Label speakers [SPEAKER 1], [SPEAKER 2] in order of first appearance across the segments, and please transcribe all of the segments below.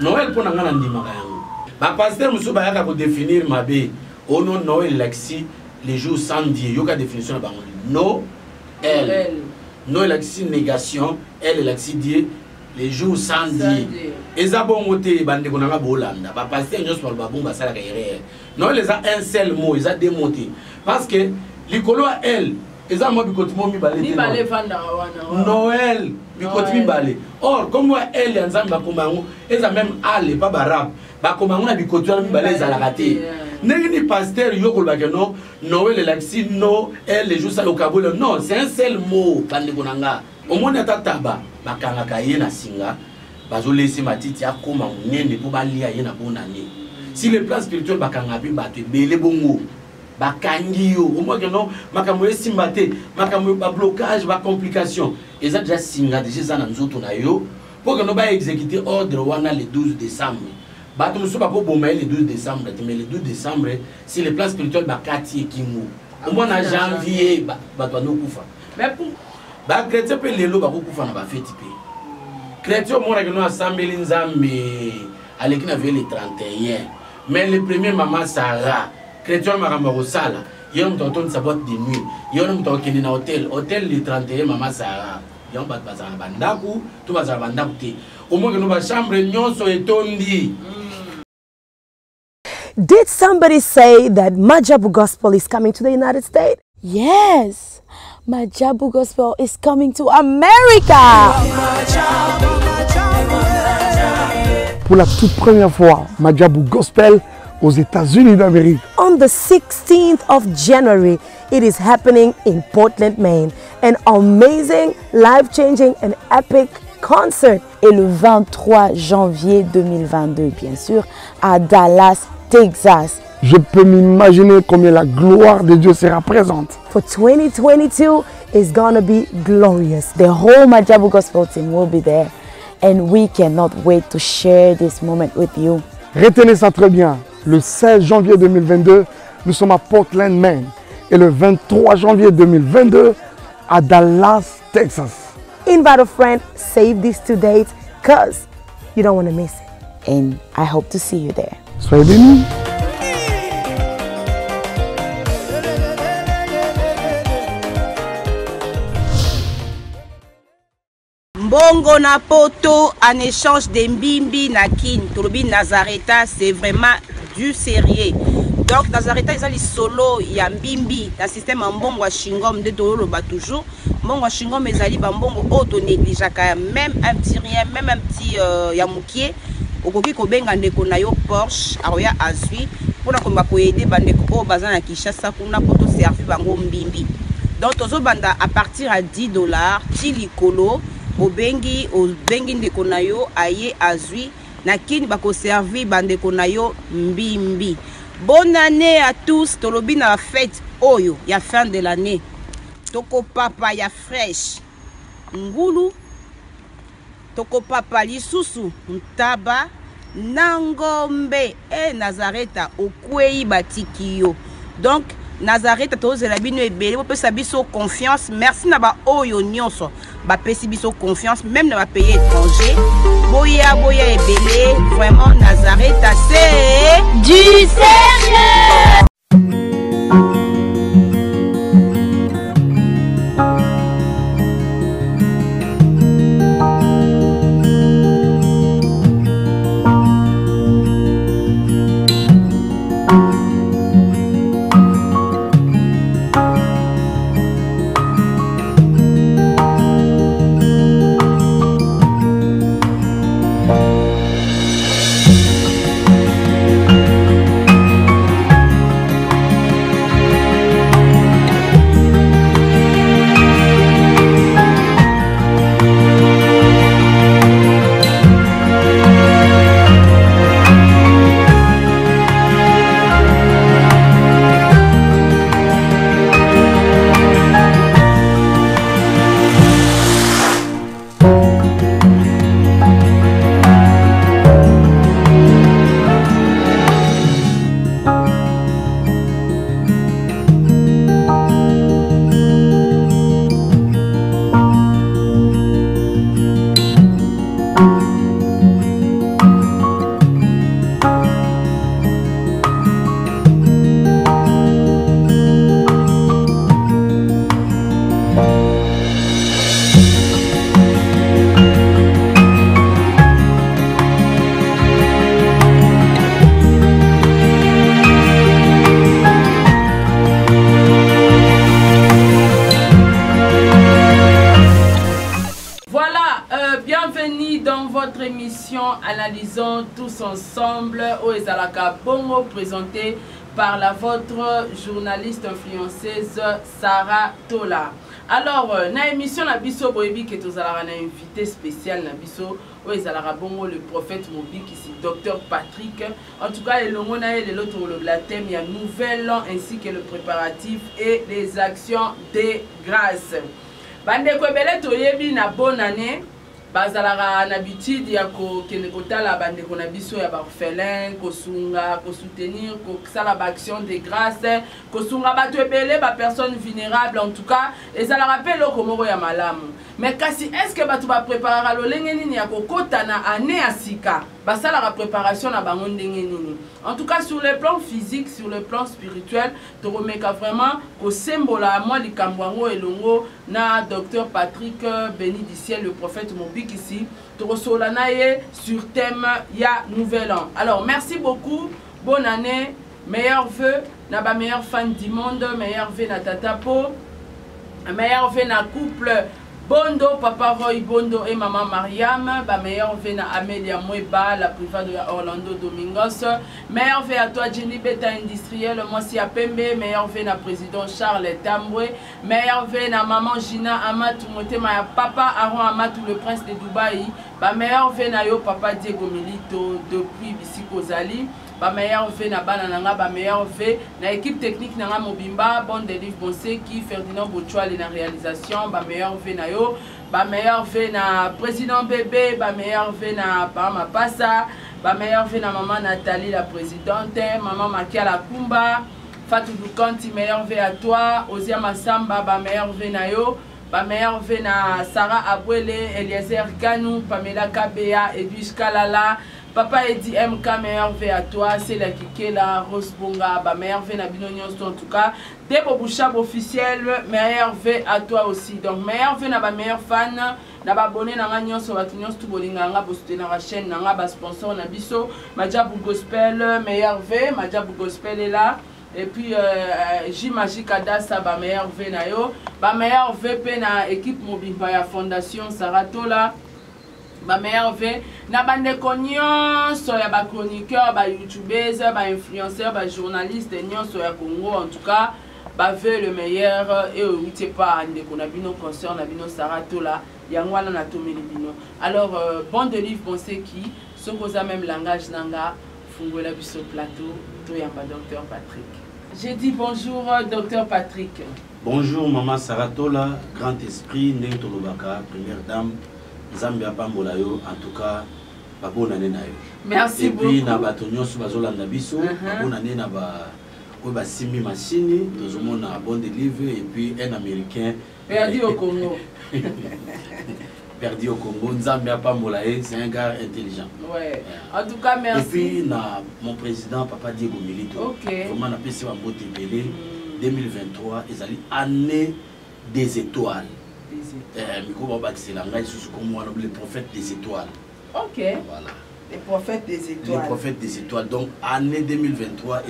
[SPEAKER 1] Noël pour n'anga n'andimaka yango. Ba pasteur musu ba yaka ko définir mabe. Ono Noël laxi les jours sans Dieu. Yoka définition ba no elle. Noël laxi négation, elle laxi Dieu les jours sans Dieu. Eza bon moté bande ko nanga bolanda. Ba pasteur nyos par ba bomba sala ka yere. Noël les a un seul mot, ils a démonté parce que likolo a elle eza mo bikotimo mi balé. Noël bikotimi balé. Or comme moi elle ensemble ba komango eza même ale pas barabe. Ba komango na bikotimo mi balé za la raté. Ni pasteur yoko ba que non Noël laxi no elle les jours ça au kabolo non c'est un seul mot bande konanga. Au monde tataba ba kanga kaye na singa bazo laisser matiti akoma nene po balia ye na bonane. Si le plan spirituel ba kanga bi ba te belé bongo bakangi au moins que non makambo simbate makambo ba blocage ba complication et ça déjà singa déjà ça na nzoto na yo pour que no ba exécuter ordre wana le 12 décembre ba to muso ba ko bomba le 12 décembre mais le 12 décembre si le plan spirituel ba kati ekingo au moins na janvier ba to no kufa mais pour ba chrétien pe lelo ba ko kufa na ba fête pe chrétien mo na que no assemblée nzambe aleki na le 31 mais le premier maman Sarah chrétien maramba rosala yom tonton sa boîte de nuit yom tonton na hôtel le 31 maman Sarah yom bat bazana bandaku to bazana bandaku te au moins que nous ba chambre nyonso etondi.
[SPEAKER 2] Did somebody say that Majabu Gospel is coming to the United States? Yes, Majabu Gospel is coming to America.
[SPEAKER 3] Pour la toute première fois, Majabu Gospel aux États-Unis d'Amérique.
[SPEAKER 2] On the 16th of January, it is happening in Portland, Maine. An amazing, life-changing and epic concert.
[SPEAKER 4] Et le 23 janvier 2022, bien sûr, à Dallas, Texas.
[SPEAKER 3] Je peux m'imaginer combien la gloire de Dieu sera présente.
[SPEAKER 2] For 2022, it's gonna be glorious.
[SPEAKER 4] The whole Majabu Gospel team will be there. And we cannot wait to share this moment with you.
[SPEAKER 3] Retenez ça très bien. Le 16 janvier 2022, nous sommes à Portland, Maine. Et le 23 janvier 2022, à Dallas, Texas.
[SPEAKER 2] Invite a friend, save these 2 dates, because you don't want to miss it.
[SPEAKER 4] And I hope to see you there.
[SPEAKER 3] Soyez bénis.
[SPEAKER 5] Bongo na poto en échange de mbimbi na kin tolobi Nazareta, c'est vraiment du sérieux. Donc Nazareta ils ont les solo ya mbimbi dans système mbongo wa shingom de tolo ba toujours mbongo wa shingom ezali ba mbongo auto négligeaka même un petit rien même un petit ya mukie okoki ko benga ndeko na yo Porsche aroya azui pona ko ba ko aider bandeko o bazana Kinshasa kuna poto servir bango mbimbi. Donc tozo banda à partir à $10 tilikolo obengi ndeko na yo aye azui na kini bako servi bandeko na yo mbimbi. Bonne année à tous. Tolobi na fête oyo ya fin de l'année. Toko papa ya fresh ngulu toko papa lisusu ntaba nangombe e Nazareta okwei batiki yo. Donc Nazareta tozela bino ebele bopesa biso confiance. Merci na ba oyo nyonso ba pesi biso confiance même na ba pays étranger. Boya ebele vraiment Nazareta c'est du sérieux.
[SPEAKER 6] Réalisons tous ensemble au Ezalaka Bongo, présenté par la votre journaliste influenceuse Sarah Tola. Alors, na émission na biso boyebi que tozalaka na invité spécial na biso o Ezalaka Bongo le prophète Mobiki ici docteur Patrick. En tout cas, le longo na le l'autre la thème il y a nouvel an ainsi que le préparatif et les actions de grâce. Bande ko belé toyebi na bonne année. Bazalaka na habitude ya ko kene kotala bande ko na biso ya ba orphelin ko sunga ko soutenir ko sala ba action de grâce ko sunga ba to ebele ba personnes vulnérables en tout cas et ça la rappelle ko moko ya malamu mais kasi est-ce que ba to ba préparer lo lenge nini ya ko kota na année asika ba sala la préparation na bango ndenge nini en tout cas sur le plan physique sur le plan spirituel to remeka vraiment ko sembola moi likambwango elongo na docteur Patrick béni du ciel le prophète Mobiki ici Torosolanaye sur thème ya nouvel an. Alors merci beaucoup, bonne année, meilleurs vœux, na ba meilleur fan du monde, meilleurs vœux na Tatapo, meilleurs vœux na couple Bondo, Papa Roy Bondo et Maman Mariam, ba meilleur vœu na Amélia Mweba, la privée de Orlando Domingos, meilleur vœu à toi Jenny Beta Industriel, moi si à Pembe, meilleur vœu na président Charles Tamboué, meilleur vœu na Maman Gina Amatou Moté, ma Papa Aaron Amatou le prince de Dubaï, ba meilleur vœu na yo Papa Diego Milito depuis Bisiko Zali. Ba meilleur vœu na banana ba meilleur vœu na équipe technique na Mobimba bon de livre Bonsé qui Ferdinand Bochoual et la réalisation ba meilleur vœu na yo ba meilleur vœu na président bébé ba meilleur vœu na Parma Passa ba meilleur vœu na maman Nathalie la présidente maman Makia la Kumba Fatou Dukanti meilleur vœu à toi Ozia Massamba ba meilleur vœu na yo ba meilleur vœu na Sarah Abwele Eliezer Ganou Pamela Kabea Edwige Kalala Papa Edi MK, meilleur vœu à toi, c'est la Kikela, Rose Bonga, bah meilleur vœu na Binonios en tout cas. Debo Bouchab officiel, meilleur vœu à toi aussi. Donc meilleur vœu na ba meilleur fan, na ba abonné na ngagnon sur Batunios tout bolinga nga boosté na chaîne na nga ba sponsor na biso, Madjabou Gospel, meilleur vœu, Madjabou Gospel est là. Et puis J Magic Adassa ba meilleur vœu na yo, ba meilleur vœu pe na équipe Mobimba ya Fondation Saratola. Ba meilleur vœu na bande nyonso ya ba chroniqueur ba youtubeurs ba influenceurs ba journalistes nyonso ya Congo en tout cas ba vœu le meilleur et au 8e pas ndeko na bino concert na bino Saratola yango wana na tomeli bino alors bon de livre Bonsé qui sokoza même langage nanga fungola biso plateau to yamba docteur Patrick. J'ai dit bonjour docteur Patrick.
[SPEAKER 1] Bonjour maman Saratola, grand esprit Ndenge Tolobaka, première dame Zambia Pambolayo, en tout cas, bonne année na yo.
[SPEAKER 6] Merci beaucoup.
[SPEAKER 1] Et puis na batonyo sou bazolanda biso, bonne année na ba ba simi machine, nous avons un bon délivre et puis un américain
[SPEAKER 6] perdu au Congo.
[SPEAKER 1] Perdu au Congo, Zambia Pambolayo, c'est un gars intelligent.
[SPEAKER 6] Ouais. En tout cas, merci.
[SPEAKER 1] Et puis na mon président Papa Diego Milito.
[SPEAKER 6] OK.
[SPEAKER 1] Vraiment na PC wa mbote belé 2023, ezali année des étoiles. Le prophète des étoiles.
[SPEAKER 6] Ok.
[SPEAKER 1] Voilà.
[SPEAKER 6] Les prophètes des étoiles.
[SPEAKER 1] Les prophètes des étoiles. Donc, année 2023,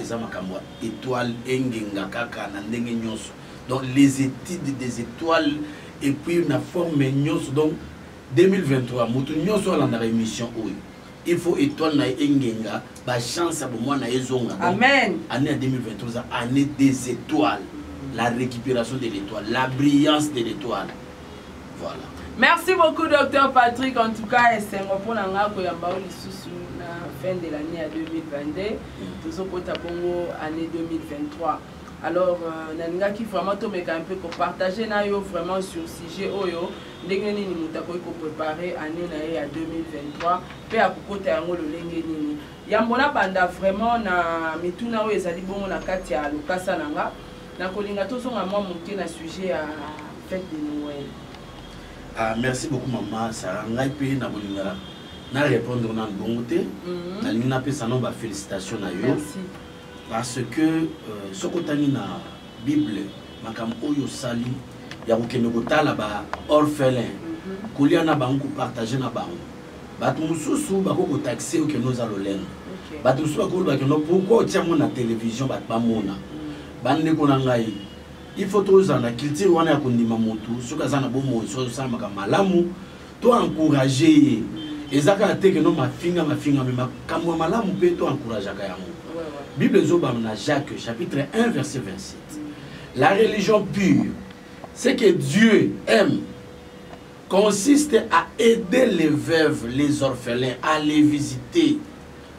[SPEAKER 1] étoile Engenga Kaka Nandenge Nyonso. Donc, les études des étoiles et puis une forme Nyonso. Donc, 2023, Moutou Nyonso à la émission. Il faut étoile na Engenga, ba chance à moi na Ezonga.
[SPEAKER 6] Amen.
[SPEAKER 1] Année 2023, année des étoiles. La récupération de l'étoile, la brillance de l'étoile. Voilà.
[SPEAKER 6] Merci beaucoup, docteur Patrick. En tout cas, c'est un repos dans la fin de l'année 2022. Nous avons année 2023. Alors, nous avons vraiment un peu partager vraiment sur le sujet. Nous avons préparé l'année 2023. Puis, à côté de Yambona banda vraiment na mituna o ezali bongo na kati ya lokasa nanga na kolinga tozonga mwa moke na sujet à fête de Noël.
[SPEAKER 1] Ah, merci beaucoup maman Sarah ngai pe na bolinga na répondre na bongote na lina pe sanon ba félicitations na yo.
[SPEAKER 6] Merci.
[SPEAKER 1] Parce que sokotani na Bible makam oyo sali ya kokende kotala ba orphelin kolia na bango partager na bango. Bato mususu bako taxer o que nous allons lena. Bato mususu bako ba que no pourquoi tia mon na télévision bat ba mona. Bande ko na ngai. Il faut tous en la culture wana ya kondima motu soka zana bomo so sa makam malamu to encourager ezaka te que no mafinga mais makamwa malamu pe to encourage ka yango. Bible zoba na Jacques chapitre 1 verset 27. La religion pure, ce que Dieu aime, consiste à aider les veuves, les orphelins, à les visiter.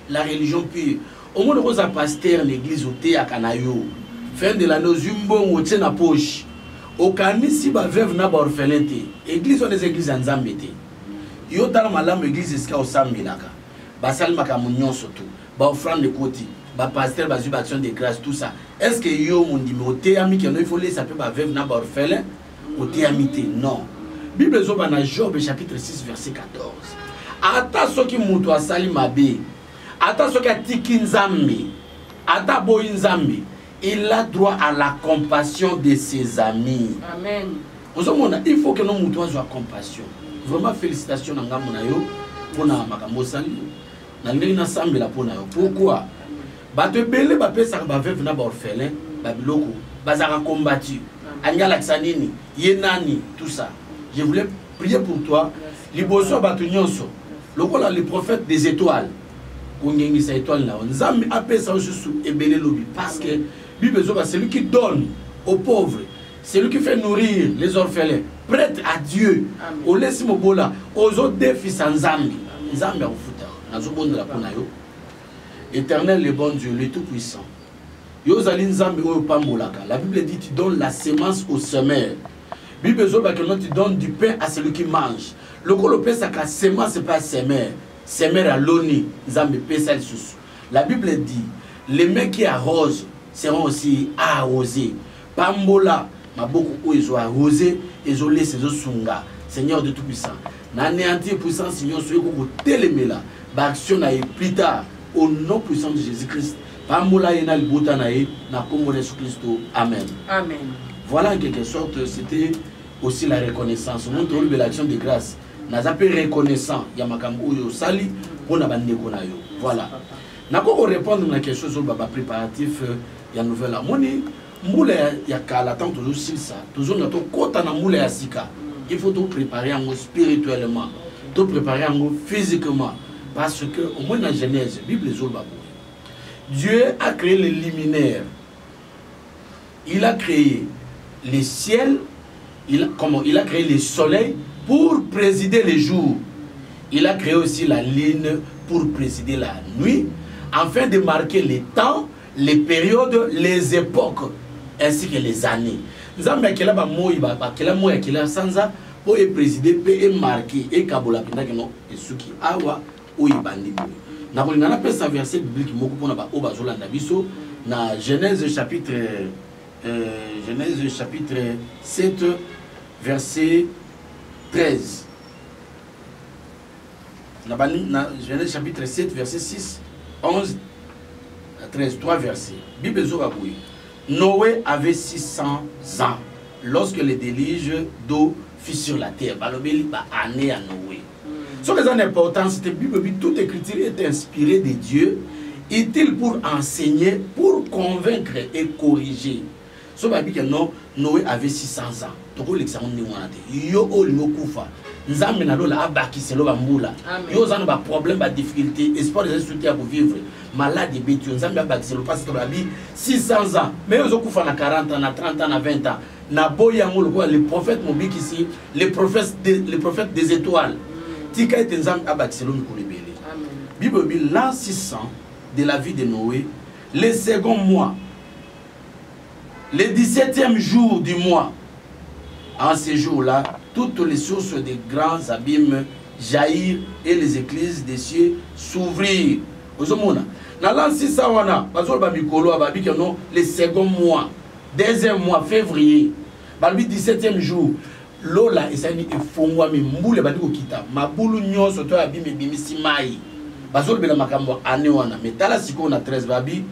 [SPEAKER 1] La religion pure. Au moins, on a pasteur l'église au thé à Kanayo. Fin de l'année, on a na poche. Au Kanisi, ba veuve na ba orphelin té. Église, on est église en Zambété. Yo tal malam église eska au Sambilaka. Ba salmaka munyon surtout. Ba offrande de côté. Ba pasteur ba action de grâce tout ça. Est-ce que yo mon dit mais au thé ami qui il faut les s'appeler ba veuve na ba orphelin au thé amité? Non. Bible zoba na Job chapitre 6 verset 14. Ata soki mutu asali mabe. Ata soki atiki nzambe. Ata boyi nzambe. Il a droit à la compassion de ses amis.
[SPEAKER 6] Amen.
[SPEAKER 1] Il faut que nous mutu azwa compassion. Vraiment félicitations na ngamu na yo pona makambo sali. Na ndenge na sambela pona yo. Pourquoi? Bato belé ba pesa ba veuve na ba orphelin, ba biloko, bazaka combattu. Angala ksanini, yenani, tout ça. Je voulais prier pour toi. Liboso bato nyonso. Lokola le prophète des étoiles. Kongengi sa étoile na nzambi apesa osusu ebele lobi parce que Bible zoba c'est lui qui donne aux pauvres. C'est lui qui fait nourrir les orphelins. Prête à Dieu. Au laisse mobola aux autres défis sans Nzambi. Nzambi a futa. Nazobonde la pona yo. Éternel le bon Dieu, le tout puissant. Yo zali Nzambi o pambolaka. La Bible dit tu donnes la semence au semeur. Bible zoba que tu donnes du pain à celui qui mange. Le colo pain ça ka semence c'est pas semeur. Semeur à l'oni, Nzambi pesa le sous. La Bible dit les mains qui arrosent seront aussi arrosés. Pambola ma beaucoup ils ont arrosé, ils ont laissé les sunga. Seigneur de tout puissant. N'anéanti puissant Seigneur soyez comme télémela. Action na plus tard au nom puissant de Jésus-Christ. Pambola ena libota na e na kombo de Jésus-Christ. Amen. Amen. Voilà en quelque sorte c'était aussi la reconnaissance. Nous avons eu l'action de grâce. Nous avons reconnaissant yamakambo yo sali pona bandeko na yo. Voilà. Nako répondre na quelque chose au baba préparatif ya nouvelle amoni. Moule ya kala tant toujours ça toujours na to kota na moule ya sika. Il faut tout préparer en spirituellement, tout préparer en physiquement parce que au moins dans Genèse Bible zolba Dieu a créé les luminaires. Il a créé les ciels, il a créé le soleil pour présider les jours. Il a créé aussi la lune pour présider la nuit afin de marquer les temps, les périodes, les époques ainsi que les années. Nous avons qu'il a moï ba qu'il a moï qu'il a sanza pour présider et marquer et kabola pina que non et ce qui awa ou ibandi. Na bolingana pe sa verset biblique moko pona ba o bazolanda biso na Genèse chapitre 7 verset 13. Na Genèse chapitre 7 verset 6 11 13 3 versets. Bible zo baboué. Noé avait 600 ans lorsque le déluge d'eau fut sur la terre. Balobeli ba année à Noé. Ce qui est important, c'est que la Bible, toute écriture est inspirée de Dieu, utile pour enseigner, pour convaincre et corriger. Ce qui est que Noé avait 600 ans. Donc, l'examen est yo olimo kufa. Nzambe na lola abaki selo bambula. Yo zana ba problème ba difficulté, espoir de soutien pour vivre. Maladie bétu nzambe abaki selo parce que la vie 600 ans. Mais yo kufa na 40 ans, na 30 ans, na 20 ans. Na boya ngolo quoi les prophètes mobiki ici, les prophètes des étoiles. Tika et nzambe abaki selo mikolebele. Bible dit l'an 600 de la vie de Noé, le second mois, le 17e jour du mois. En ce jour-là, toutes les sources des grands abîmes jaillirent et les écluses des cieux s'ouvrirent. Vous voyez, dans l'an 600, le second mois, deuxième mois, février, le 17e jour, l'eau là, et ça dit, il faut moi, mais moule, ma boule nyon, surtout abîme, et bimisi maï. Bazol bela makambo année wana, mais tala siko na 13 babi,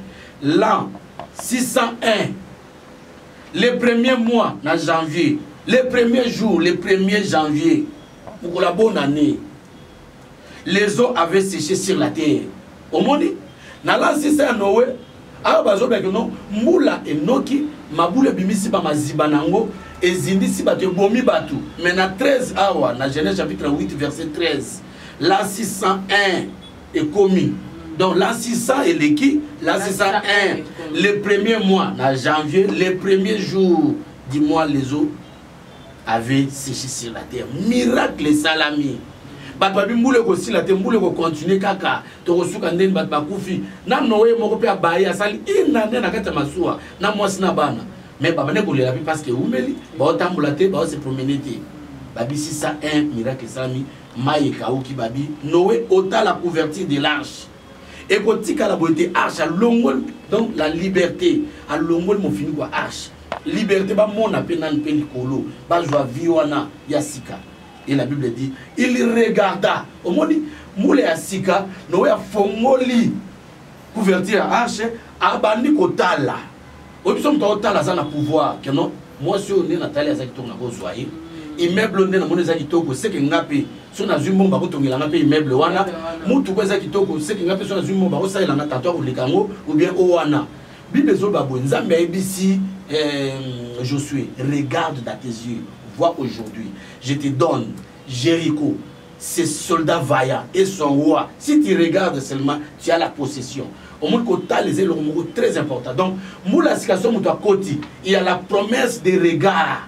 [SPEAKER 1] l'an 601, le premier mois, na janvier, le premier jour, le 1er janvier, pour la bonne année, les eaux avaient séché sur la terre. Au monde, dans l'an 600 Noé, bazol bela non, moula et noki, maboule bimisi ba mazibanango, et zindi si batu bomi batu. Mais na 13 awa, na Genèse chapitre 8 verset 13. L'an 601 est commis. Donc l'an 600 est l'équipe, l'an 601, le premier mois, en janvier, le premier jour du mois, les eaux avaient séché sur la terre. Miracle et salami. Babi moule aussi la terre, moule continuer kaka, torosuka nden bat bakufi. Na noé moko pe abaye asali inane na kata masua, na mwasi na bana. Mais baba ne kolela parce que umeli, ba otambula te, ba se promener te. Babi 601 miracle et salami, maïe kaoki babi, Noé ôta la couverture de l'arche. Et quand tu as la beauté arche à l'ongol, donc la liberté à l'ongol mon fini quoi arche. Liberté ba mon appel nan pelikolo, ba joie viwana yasika. Et la Bible dit, il regarda. Au moins dit, moule yasika, Noé a fongoli couverture à arche, abandi kotala. Au plus on totala ça na pouvoir que non, moi si on est Nathalie azaki tourna ko soyer. Immeuble ndena mona zaki toko c'est que ngapi so na zumbo ba kotongela ngapi immeuble wana mutu ko zaki toko c'est que ngapi so na zumbo ba ko salela na tato ko lekango ou bien o wana bible zo babo nzambe ebisi Josué regarde dans tes yeux vois aujourd'hui je te donne Jéricho ses soldats vaillants et son roi si tu regardes seulement tu as la possession au monde kota les éléments très important donc moula situation mutu akoti il y a la promesse de regard.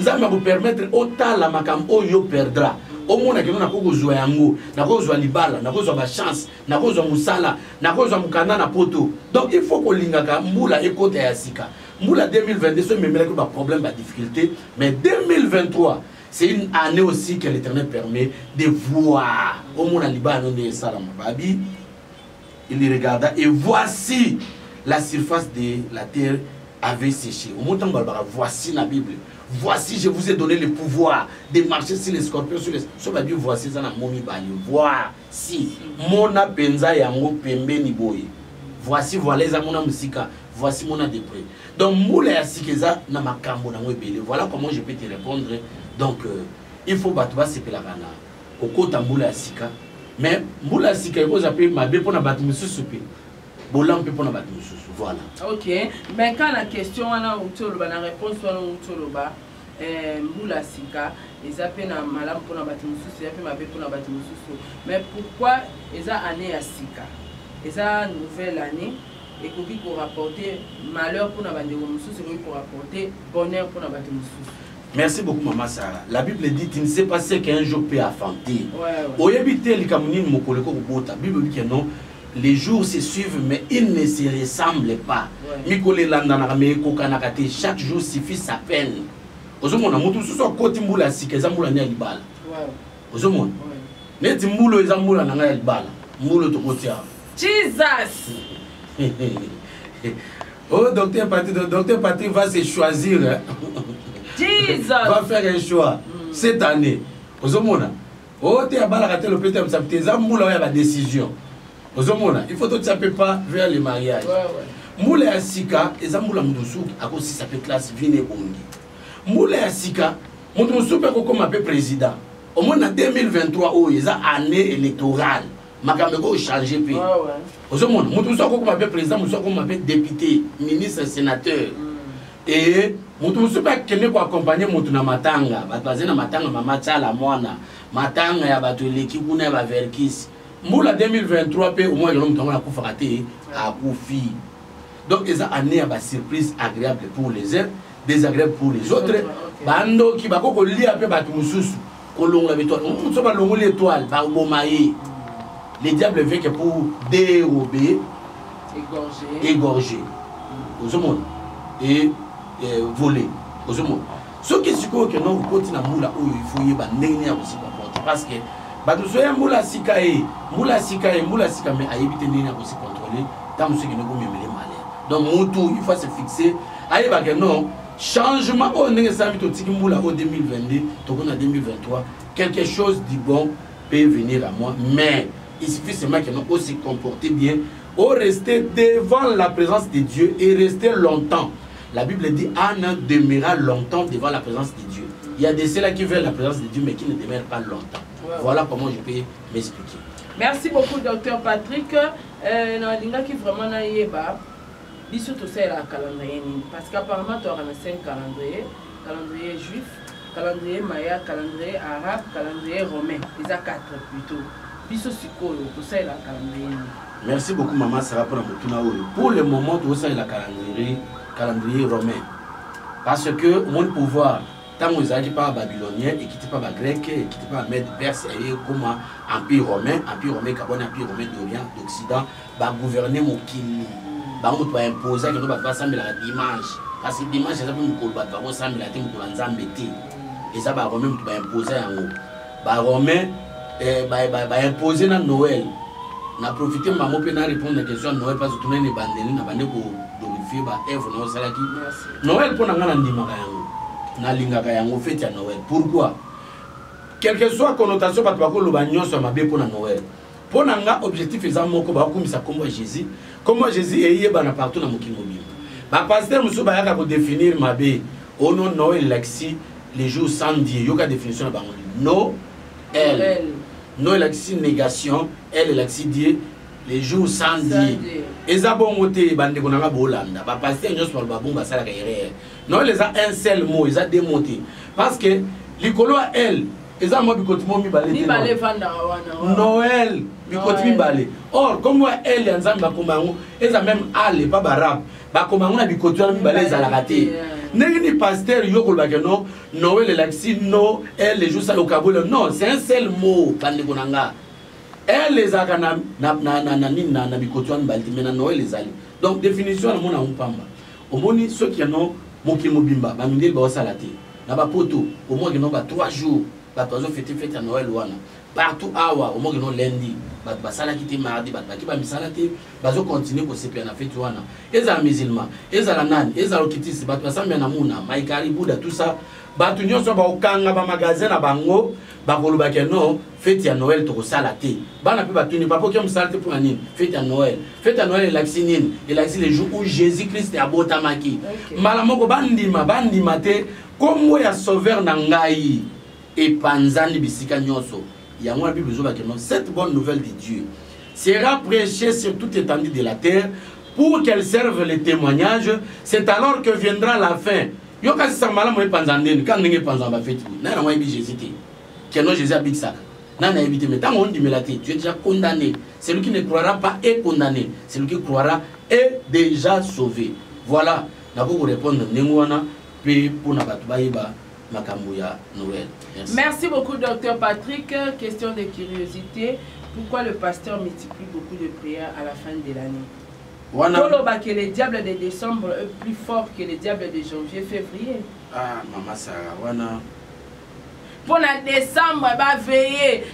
[SPEAKER 1] Nous allons vous permettre autant la makam oyo perdra. Au monde que nous n'avons pas joué yango, n'avons pas libala, n'avons pas chance, n'avons pas musala, n'avons pas mukana na poto. Donc il faut que l'ingaka moula écoute yasika. Moula 2022 c'est même que problème, pas difficulté, mais 2023 c'est une année aussi que l'Éternel permet de voir. Au monde libala non de salam babi, il regarda et voici la surface de la terre avait séché. Au monde voici la Bible. Voici, je vous ai donné le pouvoir de marcher sur les scorpions, sur les... Voici, ça n'a momi bali. Voici, mona penza yango pembe ni boye. Voici, voilà les amona musika. Voici mon dépré. Donc, moula ya sikeza na makambo na mwebele. Voilà comment je peux te répondre. Donc, il faut battre se pelagana. Okota moula ya sika. Mais moula ya sika, il faut appeler ma bé pour na battre monsieur souper. Bolam peut pour na battre monsieur. Voilà. Ok.
[SPEAKER 6] Mais quand la question on a la réponse on a moula sika, ils appellent na malam pour na battre monsieur, ils appellent ma bé pour na battre monsieur. Mais pourquoi ils a année à sika? Ils a nouvelle année et qu'on pour rapporter malheur pour na battre monsieur, c'est pour rapporter bonheur pour na battre monsieur.
[SPEAKER 1] Merci beaucoup maman Sarah. La Bible dit il ne sait pas ce qu'un jour peut affronter. Oyebite likamuni mokoleko kubota. Bible dit que non. Les jours se suivent, mais ils ne se ressemblent pas. Chaque jour suffit sa peine.
[SPEAKER 6] Jesus!
[SPEAKER 1] Oh, docteur Patrick va se choisir.
[SPEAKER 6] Jesus!
[SPEAKER 1] Va faire un choix cette année. Oh, tu as la décision. Il faut que tu ne pas vers le mariage. Moule ya sika, eza moula mudusu, ako si ça peut classe vine bongi. Moule ya sika, mudusu peut comme un peu président. Au moins en 2023, oh, eza année électorale. Makameko changer pays. Ozomona, mudusu comme un peu président, mudusu comme un peu député, ministre, sénateur. Et mudusu peut kene ko accompagner mutu na matanga, batwaze na matanga mama tsala mwana, matanga ya bato leki kuna ba verkis. Moula 2023 pe au moins l'homme tombe à Koufaraté à Koufi. Donc ils ont amené à une surprise agréable pour les uns, désagréable pour les autres. Bando qui va qu'on lit un peu batu mususu, kolonga l'étoile. On se va longo l'étoile, ba bomaye. Les diables veulent que pour dérober, égorger, aux hommes et voler, aux hommes. Ce qui est sûr que non, vous continuez à moula où il faut y avoir n'ayez aussi pas parce que Badozoya moula sika mais à éviter de aussi contrôler tant que nous avons les malheurs. Donc Moutou il faut se fixer aïe bah que non changement au n'est pas mis au moula au 2022 donc on a 2023 quelque chose de bon peut venir à moi mais il suffit seulement que nous aussi comporter bien ou rester devant la présence de Dieu et rester longtemps. La Bible dit Anna demeura longtemps devant la présence de Dieu. Il y a des ceux-là qui veulent la présence de Dieu mais qui ne demeurent pas longtemps. Voilà comment je peux m'expliquer.
[SPEAKER 6] Merci beaucoup, docteur Patrick. Nalinga qui vraiment n'a pas biso to c'est la calendrier parce qu'apparemment tu as 5 calendrier juif, calendrier maya, calendrier arabe, calendrier romain. Ils ont 4 plutôt. biso sikoyo tosala calendrier.
[SPEAKER 1] Merci beaucoup maman Sarah pour pour le moment tout ça la calendrier romain parce que mon pouvoir tant que ils pas babylonien et qui pas grec et qui pas mède perse et comme empire romain carbone empire romain d'orient d'occident va gouverner mon kili ba on doit imposer que nous va passer la dimanche parce que dimanche ça pour nous va pas ensemble la team pour nzambe té et ça va romain va imposer en haut ba romain ba imposer na Noël na profiter maman peut na répondre à la question Noël parce que tout le monde est bandé na bandé pour glorifier ba œuvre no sala ki Noël pour na ngana ndimaka yango na lingaka yango fête ya Noël. Pourquoi? Quelle que soit connotation parce que lo ba nyonso mabe pour na Noël. Pour nga objectif eza moko ba komisa kombo Jésus. Comment Jésus est bana partout na mokili mobile. Ba pasteur muso ba yaka ko définir mabe ono Noël lexi les jours sans Dieu. Yoka définition na bango. No elle. No lexi négation, elle lexi Dieu les jours sans Dieu. Eza bon moté bande ko nga bolanda. Ba pasteur nyonso par ba bomba sala ka erreur. Non, ils ont un seul mot, ils ont démonté. Parce que l'écolo à elle, ils ont un mi balé. Noël, mi balé. Or, comme elle et ensemble, ils ont même allé, pas barabe. Bakomango na bikoto mi balé za la raté. N'est pasteur yoko bageno, Noël et l'axi, no, elle les jours ça au Kaboul. Non, c'est un seul mot, bande konanga. Elle les a na bikoto mi balé, mais Noël les allé. Donc, définition, on a un pamba. Au moins, ceux qui en ont Moki Mobimba, Bamindel Baosalate, Nabapoto, au moins qu'ils n'ont pas 3 jours, Batozo fête à Noël Wana, partout Awa, au moins qu'ils n'ont lundi, Basala qui était mardi, Bakiba Misalate, Bazo continue pour se faire la fête Wana. Ils ont musulmans, ils ont la nan, ils ont l'okitis, Batbasam Yanamuna, Maïkari Bouddha, tout ça, Batunion soit au Kanga, magasin à Bango, Bakolubakeno, fête à Noël, Toro Salate. Bana peut batuni, pas pour qu'il me salate pour un fête à Noël. Fête à Noël, et l'axinine, et l'axi les jours où Jésus-Christ est à Botamaki. Malamoko bandima, bandimate, comme moi ya sauveur Nangaï, et Panzani Bisika Nyoso. Il y a moins de besoin de cette bonne nouvelle de Dieu sera prêchée sur toute étendue de la terre pour qu'elle serve les témoignages. C'est alors que viendra la fin. Yo kasi samala mo panzandeni quand n'engé panzamba fait na na moi Jésus té que non Jésus habite ça na na éviter mais tant on dit mais la tête tu es déjà condamné. Celui qui ne croira pas est condamné, celui qui croira est déjà sauvé. Voilà na ko répondre nengwana pe pour na batu bayiba makambo ya Noël.
[SPEAKER 6] Merci beaucoup docteur Patrick. Question de curiosité, pourquoi le pasteur multiplie beaucoup de prières à la fin de l'année? Que les diables de décembre est plus fort que les diables de janvier, février.
[SPEAKER 1] Ah, maman Sarah, wana.
[SPEAKER 6] Pour décembre, va veiller.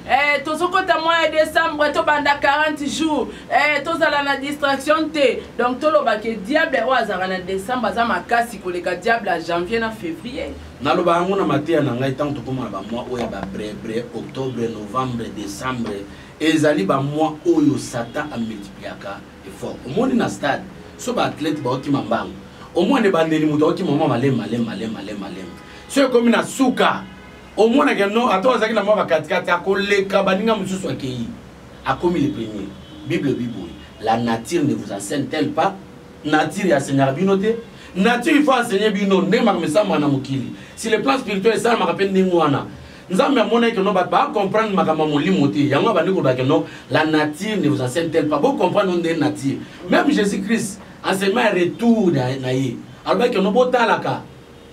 [SPEAKER 6] Tout ce côté mois de décembre, tu as 40 jours. Tout ça la distraction. Donc, tout le que diable est en décembre, ça m'a cassé que les diable à janvier et février.
[SPEAKER 1] Na lo ba ngona matia na ngai tant to koma ba mois oya ba bré octobre novembre décembre ezali ba mois oyo Satan a multipliaka effort. Au monde na stade so ba athlète ba otima mbango. Au moins ne ba ndeli muto otima mama malem. So comme na suka au moins que non attends ça qui na mwa katikati akoleka baninga mususu akei akomi le premier. Bible la nature ne vous enseigne-t-elle pas? Nature ya Seigneur binoté. Nature il faut enseigner bino ndema kamesa mwana mukili. Si le plan spirituel ça m'a rappelé ndengwana. Nzambe amona que non ba comprendre makama molimo te. Yango ba ndiko ba que non la nature ne vous enseigne-t-elle pas? Bon comprendre ndé nature. Même Jésus-Christ enseignement retour na ye. Alors que non botalaka.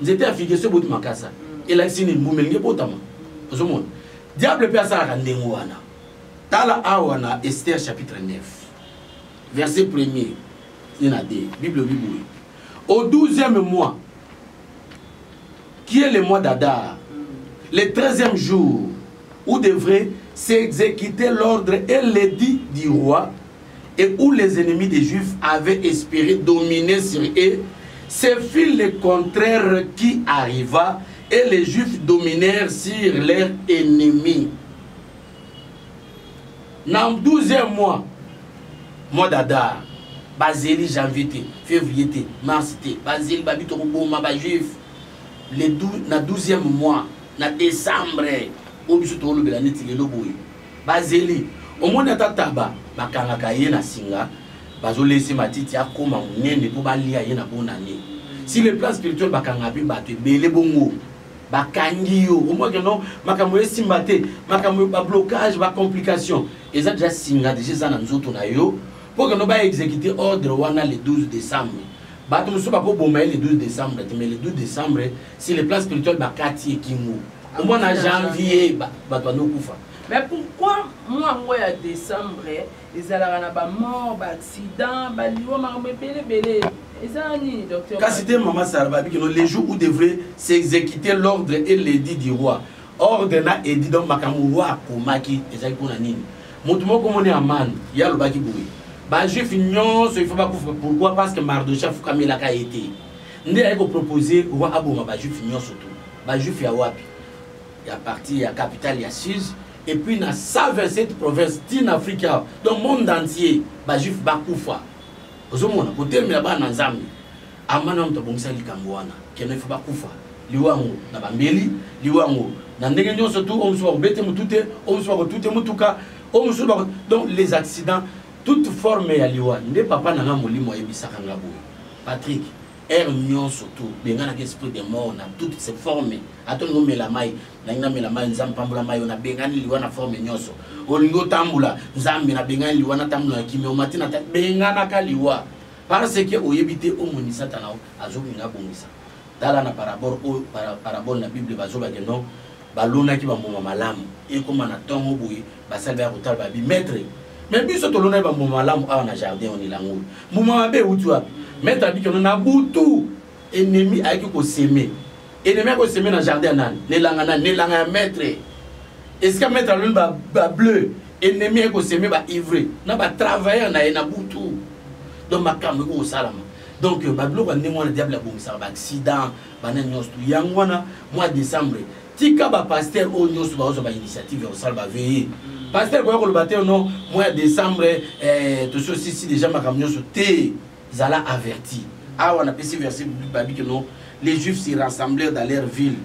[SPEAKER 1] Nzete afike ce bout makasa. Et là sini mumelnge botama. Ozomona. Diable peut ça ka ndengwana. Tala awana Esther chapitre 9. Verset 1er. Bible. Au 12e mois, qui est le mois d'Adar, le 13e jour, où devrait s'exécuter l'ordre et l'édit du roi, et où les ennemis des Juifs avaient espéré dominer sur eux, ce fut le contraire qui arriva, et les Juifs dominèrent sur leurs ennemis. Dans le 12e mois d'Adar, Basili, janvier, février, mars, Basili, Babito, Boma, Juif, le 12e mois, na décembre, au bisu tolo de la neti le loboui. Basili, au moins taba, bakanga na singa, bazole se matiti a koma nene pour balia yena bonane. Si le plan spirituel bakanga bi batu bele bongo, bakangio, au moins que non, makamwe simbate, makamwe ba blocage, ba complication. ils ont déjà signé déjà dans nous autres pour que nous va exécuter ordre wana le 12 décembre. Bah tout ça pas pour le 12 décembre, mais le 12 décembre c'est le plan spirituel bakati et kingu. Au mois de janvier bah toi nous kufa.
[SPEAKER 6] Mais pourquoi moi à décembre ils allaient na ba mort, ba accident, ba liwa ma belé. Ezani docteur.
[SPEAKER 1] Quand c'était maman Sarah que les jours où devrait s'exécuter l'ordre et l'édit du roi. Ordre na édit donc makamou roi komaki ezali kuna nini. Mutu moko moni amane ya lo baki boui. Ba juif nyonso il faut pas kufa pourquoi parce que Mardochef Fukamela ka été. Ndé a proposé roi aboma ba juif nyonso tout. Ba juif ya wapi. Ya parti ya capitale ya Suse et puis na 127 provinces din Africa dans le monde entier ba juif ba kufa. Ozomona côté mais là-bas na Nzambi. Amana mto bongisa likambo wana. Keno il faut pas kufa. Liwango na bambeli, liwango na ndenge nyonso tout on soit bete mutute, on soit tout mutuka, on soit donc les accidents toute forme ya liwa. Nde papa na nga molimo ebisaka ngabo. Patrick nyonso tout bengana que esprit de mort na toutes ces formes. Atongo melamai, na ina melamai nzambe pambula mai na bengani liwa na forme nyonso. Olingo tambula nzambe na bengani liwa na tambula na kimio matina bengana ka liwa. Parce que oyebite o monisa tanao azokinga bongisa. Dala na parabole na Bible bazoba que non balona ki ba moma malamu e koma na tongo boyi basalba rotal ba bi maître mais biso to lona ba moma malamu a na jardin on ilango moma be utua maître bi que na butu ennemi ayiki ko semer ennemi ko semer na jardin nan ne langa maître est-ce que maître lune ba bleu ennemi ko semer ba ivre na ba travailler na butu donc makambo ko salama. Donc, Bablo va némoin le diable a bon ça accident, banan nyos tu yangwana mois de décembre. Tika ba pasteur o nyos ba ozo ba initiative au salba veiller. Pasteur ko le bater non mois de décembre tout ceci si déjà makam nyos te zala averti. Ah on a passé verset biblique que non les juifs s'y rassemblèrent dans leur ville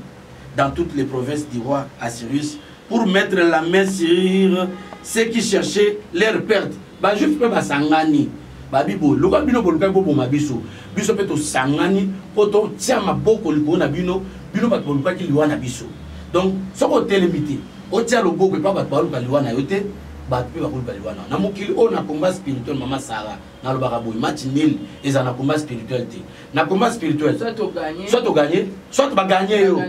[SPEAKER 1] dans toutes les provinces du roi Assyrus pour mettre la main sur ceux qui cherchaient leur perte. Ba juif pe ba sangani. Babibo, loka bino boluka bo mabiso. Biso peto sangani poto tia maboko liko na bino, bino bat boluka ki liwa na biso. Donc, soko telemité, o tia lo boko pa bat boluka liwa na yote, bat pe boluka liwa na. Na mokili o na combat spirituel mama Sarah, na lo baka boy match nil eza na combat spirituel te. Na combat spirituel, soit to gagner, soit ba gagner yo.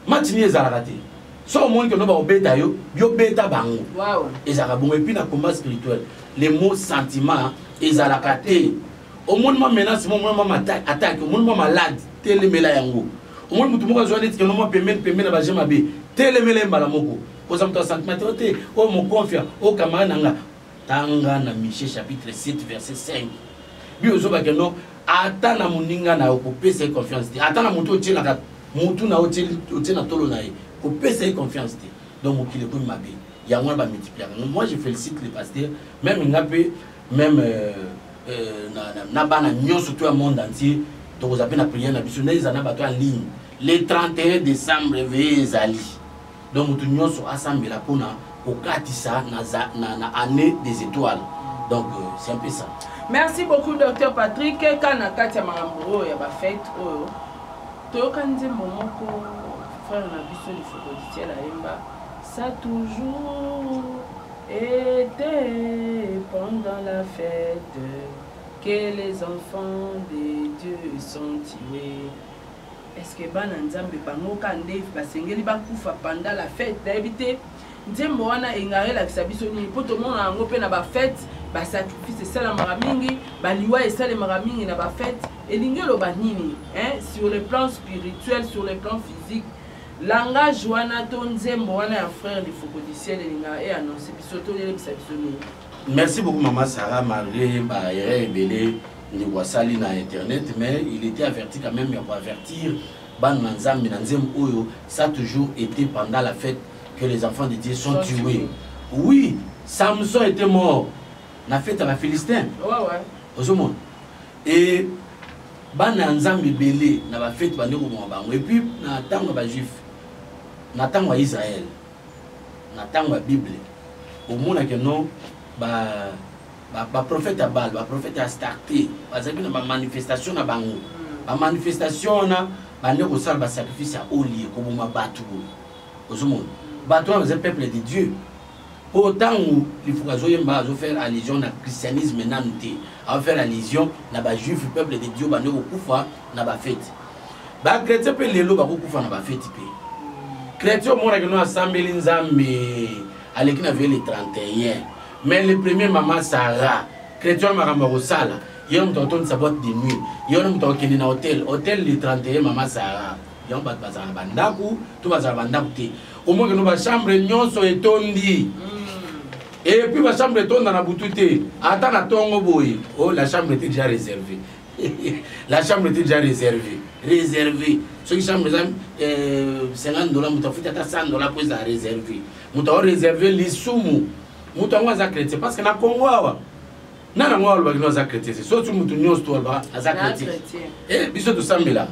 [SPEAKER 1] Match nil eza raté. So monde que no ba obeta yo beta bango.
[SPEAKER 6] Wow.
[SPEAKER 1] Eza bon et puis na combat spirituel. Les mots sentiments et à la caté. Au monde ma menace, au monde ma attaque, au monde ma malade, télémela yango. Au monde mutu moka journée que no mo paiement na bajema be. Télémela mbalamoko. Pour ça mon sentiment te oh mon confiant, oh camarade nanga. Tanga na Michée chapitre 7 verset 5. Bi ozoba que non ata na muninga na ko pesa confiance. Ata na mutu otela ka mutu na otela tolo na e. Ko pesa confiance. Donc mo kile ko mabe. Il y a moins de multiplier. Moi, je félicite les pasteurs, même Nabana Nyon, surtout au monde entier, donc vous avez la prière, ils en ligne. Le 31 décembre, veillez Ali. Donc, nous sommes sur assemblée la Pona, au Katissa, na année des étoiles. Donc, c'est un peu ça.
[SPEAKER 6] Merci beaucoup, docteur Patrick. Quand on a Katia Maramboro, il y a une fête. Tu as un moment pour faire la vision du Focodiciel à Emba. Ça a toujours été pendant la fête que les enfants de Dieu sont tués. Est-ce que Bananzambe Bangoka Ndef Basengeli Bakufa pendant la fête d'habiter Nzembo wana engare la kisabisoni poto mona ngope na ba fête ba sacrifice sala maramingi ba liwa esale maramingi na ba fête elingelo banini sur le plan spirituel, sur le plan physique. Langage wana tonzembo wana ya frère du Focodiciel et annoncé bisoto les bisabisoni.
[SPEAKER 1] Merci beaucoup maman Sarah malgré ba erreur belé ni wasali na internet mais il était averti quand même pour avertir ban nzambe nzem oyo ça a toujours été pendant la fête que les enfants de Dieu sont tués. Oui, Samson était mort na fête à la Philistin.
[SPEAKER 6] Ouais.
[SPEAKER 1] Au monde. Et ban nzambe belé na ba fête bandeko bango et puis na tango ba juif na tango Israël na tango Bible au monde que non ba prophète à Baal, ba prophète à starté parce que na manifestation na bango ba manifestation na bande ko sala ba sacrifice à olier ko ma batu au monde batu c'est peuple de Dieu Autant où il faut faire allusion au christianisme, à faire allusion à juif, peuple de Dieu, à la fête. Les chrétiens peuvent les lois à la fête. Les chrétiens ont assemblé les avec les 31. Mais le premier maman Sarah, les chrétiens ont sala. Ils ont entendu sa boîte de nuit. Ils ont entendu un hôtel. Hôtel le 31 maman Sarah. Ils ont entendu un bandaku, tout va à bandaku. Au moins que nous chambre nous sommes étonnés. Et puis la chambre est dans la boutique. Attends la tongo boy. Oh, la chambre était déjà réservée. La chambre était déjà réservée. Réservée. Ceux qui chambre $50, $100 pour la réserver. Nous avons réservé les sous. Nous avons chrétien parce que na Congo na na ngwa ba nous chrétien. C'est surtout nous nous to ba chrétien. Et biso to sambela.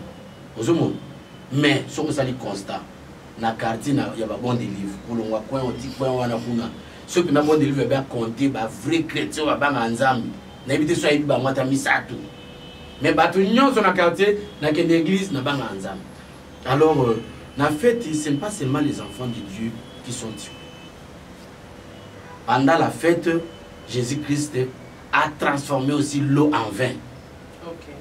[SPEAKER 1] Ozomo. Mais ce que ça dit constat. Na quartier na ya ba bon de livre. Kolongwa coin on dit coin wana kuna. Ceux qui n'ont pas de livre bien compter, bah vrai chrétien va pas ensemble. N'habite soit il bah moi t'as mis ça tout. Mais bah tout nyons sur la quartier, n'a qu'une église n'a pas ensemble. Alors la fête, ce n'est pas seulement les enfants de Dieu qui sont tués. Pendant la fête, Jésus-Christ a transformé aussi l'eau en vin. Okay.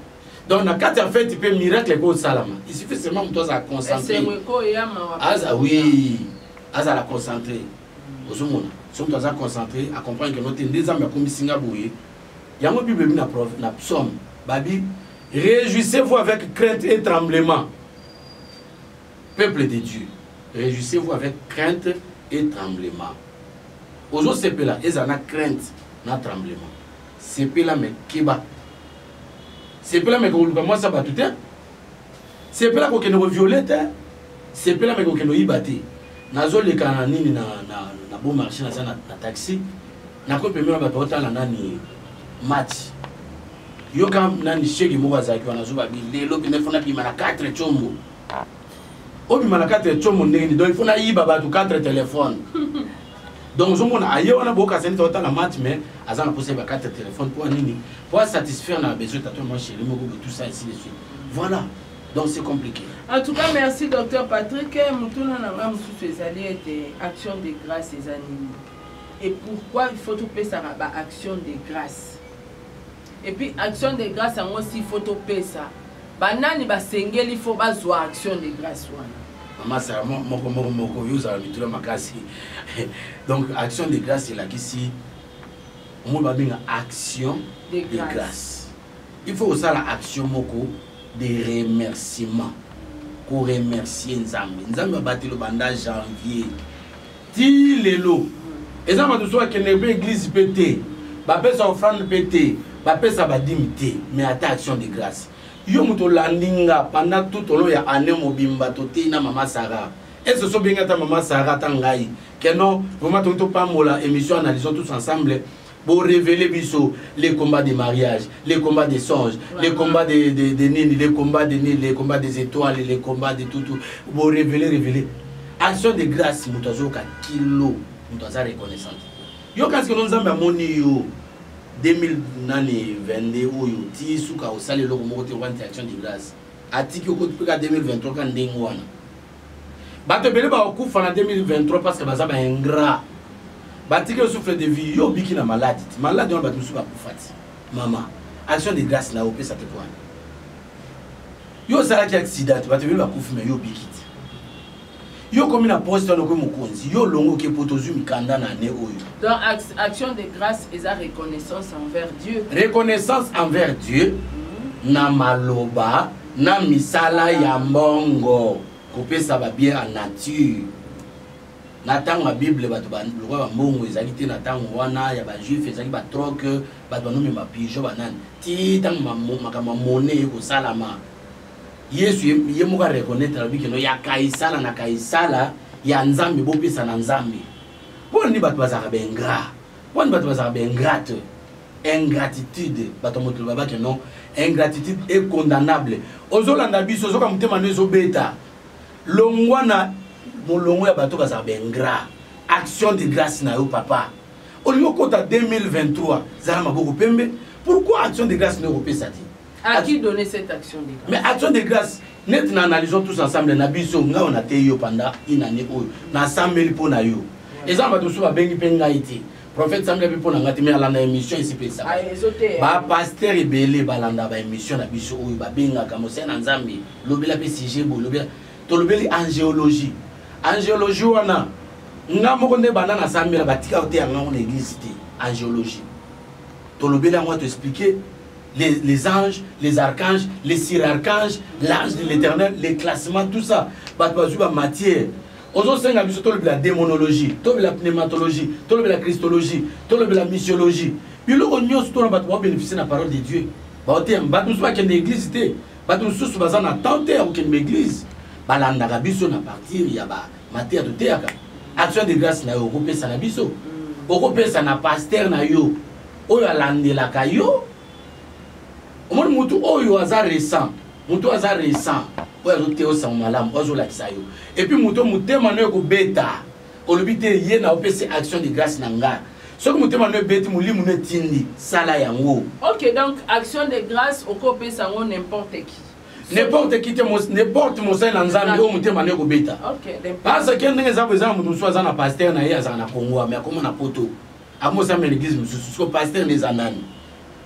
[SPEAKER 1] Donc dans quatre fêtes, il peut miracle comme ça. Il suffit seulement de toi à concentrer. Ah oui, à la concentrer. Nous sommes concentrés à comprendre que notre deux hommes comme Singapour. Il y a une Bible qui na psaume. Babi, réjouissez-vous avec crainte et tremblement. Peuple de Dieu, réjouissez-vous avec crainte et tremblement. Aujourd'hui, c'est là, ils ont crainte, na tremblement. C'est là, mais kiba. C'est là, mais moi ça va tout hein. C'est là qu'on est violette. C'est là, mais qu'on est ibaté. Nazo le kanani na bon marché na taxi na ko pemela ba tota na nani match yo kam nani shegi mo bazaki wana zo ba bi lelo bi ne fona bi mana 4 chombo obi mana 4 chombo ndenge donc il faut na yiba ba 4 téléphones donc zo mona ayo wana boka senti tota na match mais azana poser ba 4 téléphones pour nini pour satisfaire na besoin tato moi chéri mo tout ça ici de suite voilà. Donc c'est compliqué.
[SPEAKER 6] En tout cas, merci Dr Patrick. Moutouna n'a action de grâce et animaux. Et pourquoi il faut tout payer ça action de grâce. Et puis action de grâce à moi aussi il faut tout payer ça. Banani ba sengel il faut pas jouer action de grâce wana.
[SPEAKER 1] Maman ça moko yo za bitula makasi. Donc action de grâce c'est là ici. On va bien action de grâce. Il faut aussi la action moko des remerciements pour remercier Nzambe. Nzambe a battu le bandage janvier. Ti lelo. Et ça m'a dit que l'église pété. Bapé sa offrande pété. Bapé sa badimité. Mais à ta action de grâce. Yo muto landinga pendant tout au long ya année mobimba toté na maman Sarah. Et ce sont bien ta maman Sarah tangai. Que non, vraiment tout pas mola émission analysons tous ensemble. Pour révéler les combats des mariages, les combats des songes, les combats des nini, les combats des nini, les combats des étoiles, les combats de tout. Pour révéler. Action de grâce, nous avons un kilo, nous avons reconnaissance. Yo quand nous avons moni yo 2022 ou yo ti suka au sale logo moto wanti action de grâce. Atiki ko pika 2023 kan ndengwana. Bato bele ba okufa na 2023 parce que bazaba ingrat. Batike souffle de vie, yo biki na maladie. Maladie on va tout souba pour fati. Maman, action de grâce na opé ça te point. Yo sala ki accident, ba te velo akufu me yo biki. Yo comme na poste no ko mukonzi, yo longo ke potozu mikanda na ne oyo.
[SPEAKER 6] Donc action de grâce et sa reconnaissance envers Dieu.
[SPEAKER 1] Reconnaissance envers Dieu. Na maloba, na misala ya mbongo. Kopé ça va bien en nature. Natang la Bible bato ba lwa mbongo ezali te natang wana ya ba juif ezali ba troc bato no ma pigeon banane ti tang makama monnaie ko salama Yesu ye mo ka reconnaître la biki no ya kaisala na kaisala ya nzambe bo pesa na nzambe bon ni bato bazaka bengra bon bato bazaka bengrate ingratitude bato moto baba que non ingratitude est condamnable ozolanda biso ozoka mutema nezo beta longwana molongo ya bato bazaka bengra action de grâce na yo papa olingo kota 2023 zala maboko pembe pourquoi action de grâce ne repesa dit
[SPEAKER 6] à qui donner cette action de grâce?
[SPEAKER 1] Mais action de grâce net na analysons tous ensemble na biso nga on a té yo pendant une année oyo na 100 000 pour na yo Et ça, on va tout ça, bengi pengaïti. Prophète Samuel a pu prendre une émission ici. Ba pasteur et belé balanda ba émission na biso oyo ba benga ka mose na nzambe lobela pe sujet bo lobela to lobeli angéologie wana nga moko nde bana na sambela batika ote yanga on église té angéologie to lobela moi te expliquer les anges, les archanges, les sirarchanges, l'ange de l'éternel, les classements, tout ça. Ba matière. Aujourd'hui, on a vu la démonologie, la pneumatologie, la christologie, la missiologie. Puis là, on a bénéficié de la parole de Dieu. On a une église, on a une église. On a partir, il y a matière de terre. Action de grâce, on a européen, on a biso. Européen, on a pasteur, on a landé la caillou. On a un récent. Et puis muto mutema ko beta olobite ye na opese action de grâce nanga so ko mutema no beti mulimu ne tindi sala yango.
[SPEAKER 6] OK, donc action de grâce oko pesa ngo n'importe qui n'importe mon sein nzambi o mutema ko beta. OK,
[SPEAKER 1] parce que ndenge za besoin mutu so za na pasteur na ye za na Congo mais akoma na poto amosa me l'église mususu so pasteur les anani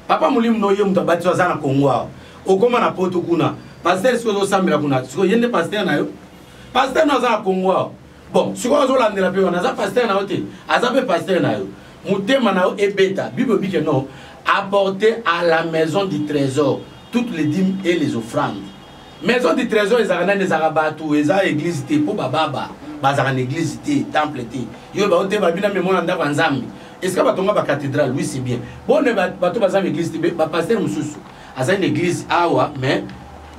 [SPEAKER 1] papa mulimu no ye mutu abati za na Congo okoma na poto kuna pasteur siko sambela kuna siko yende pasteur na yo pasteur na za Congo bon siko zo landela pe wana za pasteur na yote azape pasteur na yo mutema na yo ebeta bible dit que non apporter à la maison du trésor toutes les dîmes et les offrandes. Maison du trésor ezana des arabatu eza église te po baba bazana église te temple te yo ba ote ba bina memona ndako nzambi est-ce que batonga ba cathédrale oui c'est bien bon bato bazana église te ba pasteur mususu aza une église awa mais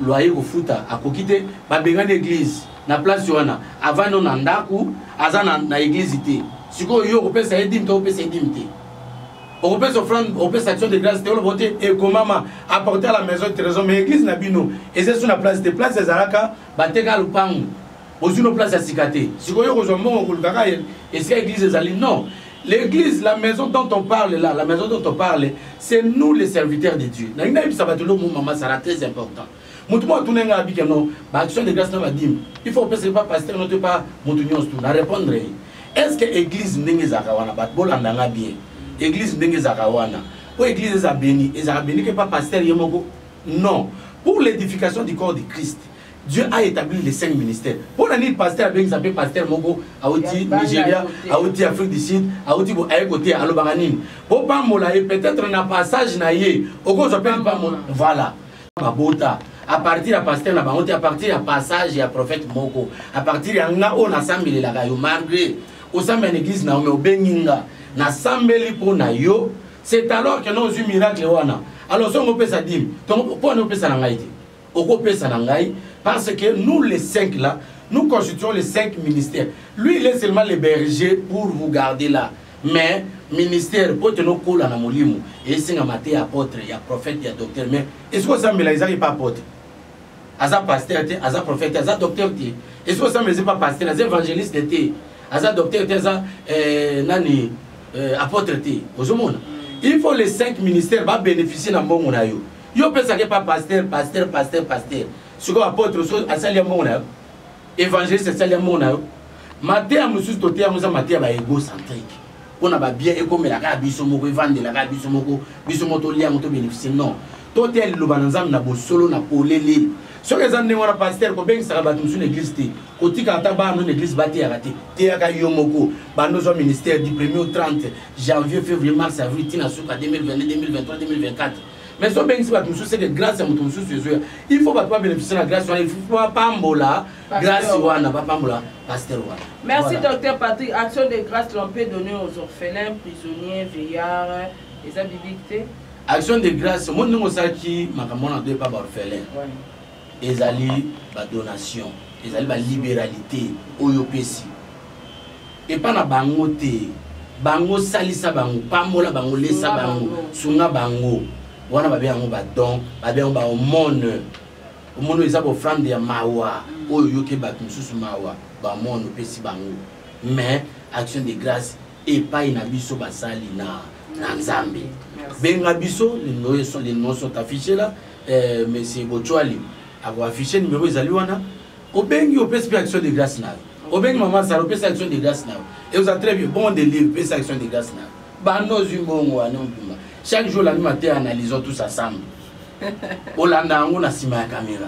[SPEAKER 1] loyer ko futa akokite ba benga église na place wana avant non ndaku azana na église te siko yo ko pesa edim to pesa edim te on peut offrande on peut action de grâce te on voter et comment apporter à la maison de trésor mais église na bino et c'est sur la place de place ezalaka bateka lupangu ozuno place ya sikate siko yo ko zombo ko lukaka et c'est église ezali non. L'église, la maison dont on parle là, la maison dont on parle, c'est nous les serviteurs de Dieu. Maman, ça sera très important. Il faut que pas pasteur, non pas répondre. Est-ce que l'église n'est pas bien? L'église n'est pas bien. Pour l'église est bénie, que pas pasteur non. Pour l'édification du corps de Christ, Dieu a établi les 5 ministères. Pour l'année pasteur, il s'appelle pasteur Mogo, Aouti, Nigeria, Aouti, Afrique du Sud, Aouti, Aïkoté, Alobaranine. Pour pas mola, peut-être un passage naïe, au gros, j'appelle pas mon. Voilà. À partir de pasteur, à partir de passage, il y a prophète Mogo. À partir de là, on a samedi la gayo, malgré, au sein de l'église, na on benginga, na sambeli pour na yo. C'est alors que nous avons eu miracle. Alors, si on peut ça dire, pourquoi on peut ça n'engager? On peut ça n'engager. Parce que nous, les 5 là, nous constituons les 5 ministères. Lui, il est seulement le berger pour vous garder là. Mais, ministère, pour te nous coller dans mon limou. Et c'est un matin apôtre, il y a prophète, il y a docteur. Mais est-ce que ça me l'a pas apôtre? Aza pasteur, aza prophète, aza docteur. Est-ce que ça me pas pasteur, aza évangéliste, aza docteur, aza nani apôtre. Il faut les 5 ministères va bénéficier dans mon monayo. Yo peut ça pas pasteur. Ce qu'on apporte à Saliamona, évangéliste Saliamona, Matéa Moussous Totea Moussa Matéa égocentrique. On a bien écomé la gabi, Somoko, vendre la gabi, Somoko, Bisomoto Lia, Moto bénéficier. Non. Totel Lubanzam n'a beau solo n'a pas les. Sur les années, on a pasteur, qu'on ça va sur l'église. Kotika Taba, non église bâtie à rater. Théaka Yomoko, Banozo ministère du 1er au 30 janvier, février, mars, avril, Tina Souka 2022, 2023, 2024. Mais si on c'est que grâce à mon il faut pas bénéficier de la grâce, il faut pas mbola, grâce à pas pasteur.
[SPEAKER 6] Merci docteur Patrick. Action de grâce l'on peut donner aux orphelins, prisonniers, veillards, les habilités.
[SPEAKER 1] Action de grâce, mon nom qui m'a demandé pas orphelin. Ils allaient la donation, ils allaient la libéralité, oyopesi. Et pas na bangote, bango salisa bango, pas mola bango lesa bango, sunga bango. Wana ba bien ba don ba bien ba au monde eza ba offrande ya mawa oyo yoke ba mususu mawa ba monde pesi bango mais action de grâce et pas ina biso basali na nzambe benga biso les noms sont affichés là monsieur Bochwali a affiché numéro ezali wana obengi opesi action de grâce na obengi maman ça opesi action de grâce na Et vous avez très bien, bon des livres, des actions de grâce. Chaque jour, la nuit matin, analysons tous ensemble. Olanda on a sima la caméra.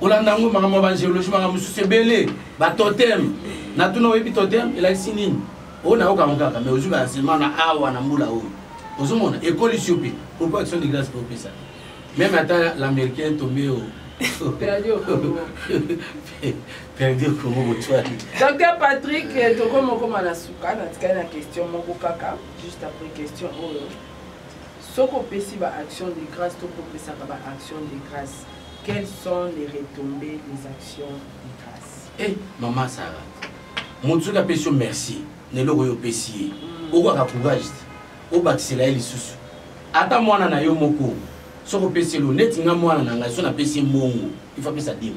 [SPEAKER 1] Olanda on m'a évangélisé, m'a monsieur belé, ba totem. Na tuna webi totem, il a signé. On a aucun cas, mais aujourd'hui seulement na awa na mula o. Ozomona école ici pourquoi action de grâce pour ça. Même attends l'américain tombé au perdu au Congo. Perdu au Congo toi.
[SPEAKER 6] Docteur Patrick, to comme la souka, na question mon kaka, juste après question Soko pesi ba action de grâce, to pesa ba action de grâce. Quelles sont les retombées des actions de grâce?
[SPEAKER 1] Eh, maman Sarah. Mon truc a pesi merci. Ne lo yo pesi. O wa courage. O batisela ili susu. Ata mwana na yo moko. Soko pesi lo net nga mwana na nga so na pesi mbongo. Il faut pesa dim.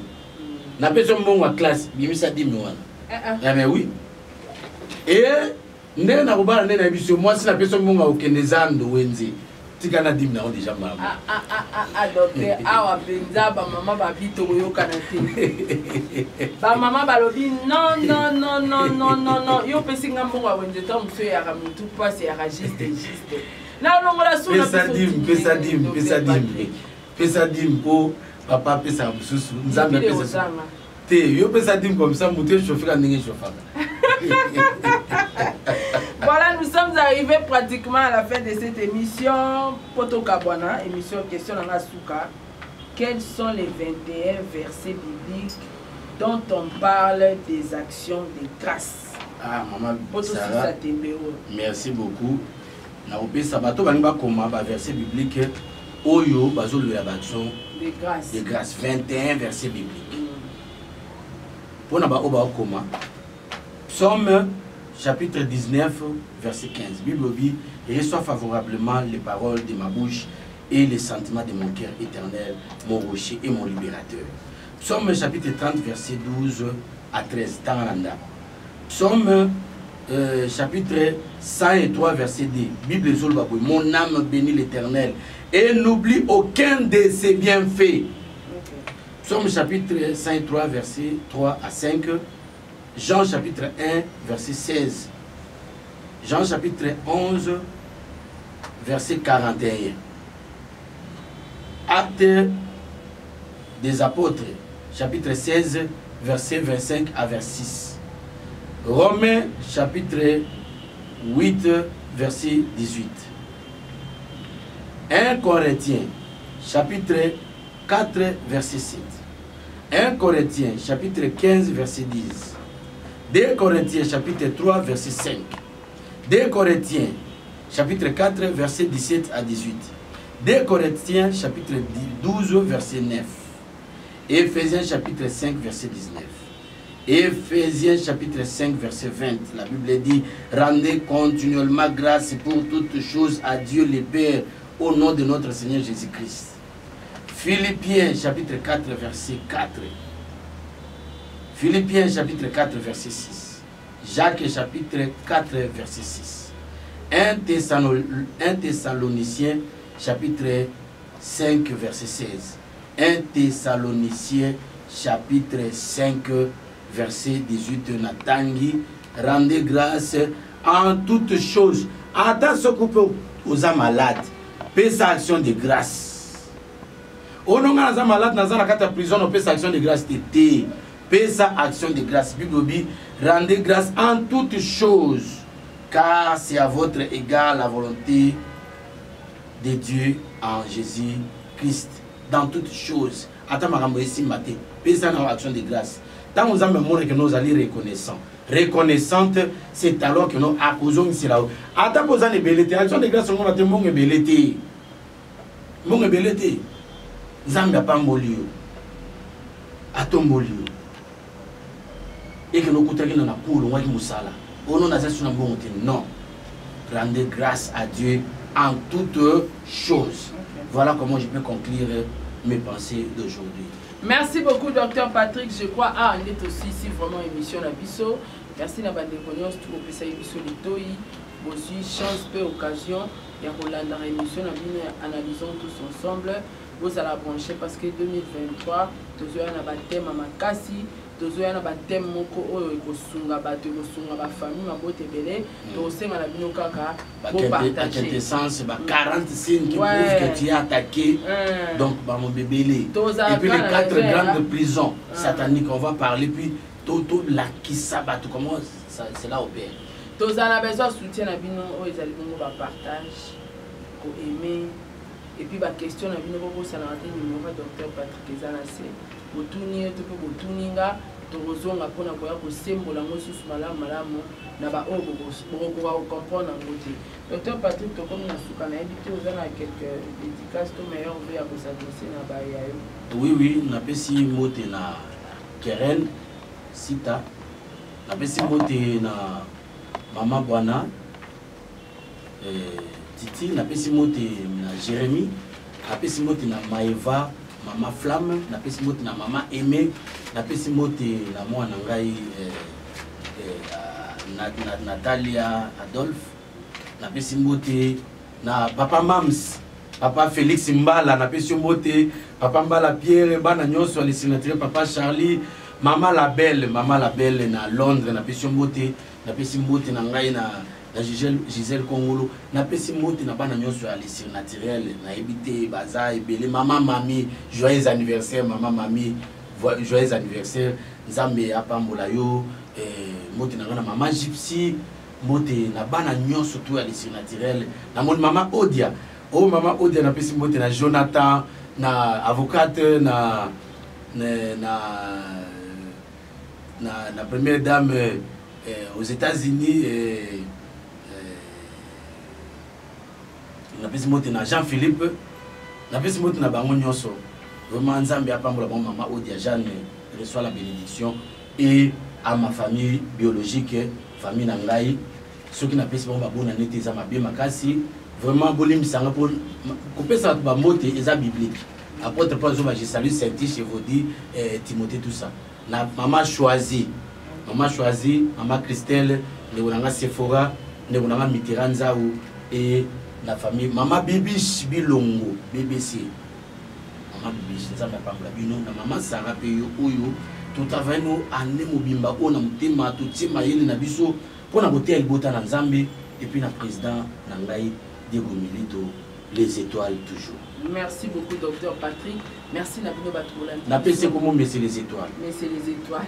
[SPEAKER 1] Na pesi mbongo a classe, bimisa dim wana. Ya mais oui. Et ndé na robala ndé na biso moi si na pesi mbongo o kenezando wenze. Tikana dim na on déjà mama.
[SPEAKER 6] Docteur, awa benza ba mama ba bito yo kanate. Ba mama ba lobi non. Yo pesi nga mbongo wenze to mso ya ramutu passe ya juste. Na longo la sous pesa dim po papa pesa mususu nzambe pesa. Te yo pesa dim comme ça muté chauffer ndenge chauffer. Voilà, nous sommes arrivés pratiquement à la fin de cette émission. Poto Kabwana, émission question dans la souka. Quels sont les 21 versets bibliques dont on parle des actions de grâce?
[SPEAKER 1] Ah, maman,
[SPEAKER 6] Sarah,
[SPEAKER 1] merci beaucoup. Na opé sabato baniba koma ba verset biblique oyo bazolo ya action
[SPEAKER 6] de grâce.
[SPEAKER 1] De grâce 21 versets bibliques. Pour na ba oba koma. Psaume chapitre 19, verset 15. Bible dit, reçois favorablement les paroles de ma bouche et les sentiments de mon cœur éternel, mon rocher et mon libérateur. Psaume chapitre 30, verset 12 à 13. Taranda. Psaume chapitre 103, verset 2. Bible Zolbaboui. Mon âme bénit l'Éternel et n'oublie aucun de ses bienfaits. Psaume chapitre 103, verset 3 à 5. Jean chapitre 1, verset 16. Jean chapitre 11, verset 41. Actes des apôtres, chapitre 16, verset 25 à verset 6. Romains chapitre 8, verset 18. 1 Corinthiens, chapitre 4, verset 7. 1 Corinthiens, chapitre 15, verset 10. 2 Corinthiens chapitre 3 verset 5. 2 Corinthiens chapitre 4 verset 17 à 18. 2 Corinthiens chapitre 12 verset 9. Éphésiens chapitre 5 verset 19. Éphésiens chapitre 5 verset 20. La Bible dit, rendez continuellement grâce pour toutes choses à Dieu le Père au nom de notre Seigneur Jésus-Christ. Philippiens chapitre 4 verset 4. Philippiens chapitre 4 verset 6. Jacques chapitre 4 verset 6. 1 Thessaloniciens chapitre 5 verset 16. 1 Thessaloniciens chapitre 5 verset 18. Natangi, rendez grâce en toutes choses. Attends ce couple aux âmes malades. Paix sa action de grâce. On a malade dans la prison, on peut sa action de grâce. Paix sa action de grâce. Bible dit, rendez grâce en toutes choses, car c'est à votre égard la volonté de Dieu en Jésus-Christ. Dans toutes choses. Attends, ma ici, matin. Paix sa action de grâce. Tant nous avons montré que nous allons reconnaissants. Reconnaissante, c'est alors que nous accusons ici là-haut. Attends, vous avez belleté. Action de grâce, on va te montrer belleté. Mon belleté. Zambia pas molio. Atombolio. Et que nous coûtons dans la cour, on va dire Moussala. On a non. Rendez grâce à Dieu en toutes choses. Voilà comment je peux conclure mes pensées d'aujourd'hui.
[SPEAKER 6] Merci beaucoup, Dr Patrick. Je crois à on est aussi ici vraiment émission la Bisso. Merci à bande connaissance tout le pays Bisso les toi. Aussi chance peu occasion et Roland dans l'émission nous analysons tous ensemble. Vous allez brancher parce que 2023 toujours un thème à Makasi. tozoya na bateme moko oyo ekosunga bato ekosunga bafamille mabote ebele tosenga na bino kaka
[SPEAKER 1] quintessence 40 signes qui prouvent que tu es attaqué donc mon bébé et puis les 4 grandes prisons sataniques on va parler puis tout la qui s'abat comment c'est là opère
[SPEAKER 6] tozana besoin soutien na bino oyo ezali bongo ba partage ko aimer et puis ba question na bino boko sana te numéro docteur Patrick Ezanase botuni to pe botuninga tozonga pona koya ko sembola ngosusu malamu na ba oyo boko comprendre ngote docteur Patrick to comme na suka na habité ozana quelques dédicaces to meilleur veut ya ko s'adresser na ba yayo
[SPEAKER 1] oui na pesi mote na Keren Sita na pesi mote na Mama Bwana Titi na pesi mote na Jérémy na pesi mote na Maeva Mama Flamme na pesi mote na Mama Aimé na pesi mote na mwana ngai Natalia Adolphe na pesi mote na Papa Mams Papa Félix Mbala na pesi mote Papa Mbala Pierre bana nyonso ali signature Papa Charlie Mama la belle na Londres na pesi mote na pesi mote na ngai na Gisèle Kongolo na pesi mote na bana nyonso ali surnaturel na ebité baza ebele Mama Mami joyeux anniversaire Mama Mami joyeux anniversaire Nzambe apambola yo mote na ngana Mama Gypsy mote na bana nyonso tout ali surnaturel na mon Mama Odia Mama Odia na pesi mote na Jonathan na avocate na première dame aux États-Unis na pesi mote na Jean-Philippe na pesi mote na bango nyonso vraiment Nzambe apambola bon Mama Odia Jeanne reçoit la bénédiction et à ma famille biologique famille na ngai ceux qui na pesi bon babona nete za mabe makasi vraiment bolim sanga pour kopesa ba mote eza biblique apôtre Paul zo je salue Saint-Tiche je vous dis Timothée tout ça na Mama choisi Mama Christelle ndebonanga Sephora ndebonanga Mitiranza et la famille Mama Bibish Bilongo BBC Mama Bibish nzambe apambola bino na Mama Sarah peyo oyo tout travail no ane mobimba ona mutema tutima yele na biso pona botel bota na nzambe et puis na président na ngai Diego Milito les étoiles toujours.
[SPEAKER 6] Merci beaucoup docteur Patrick. Merci Nabino Batoula.
[SPEAKER 1] N'appelez comment mais c'est les étoiles.
[SPEAKER 6] Mais c'est les étoiles.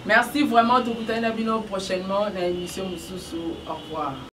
[SPEAKER 6] Merci vraiment tout le Nabino prochainement dans l'émission Moussoussou. Au revoir.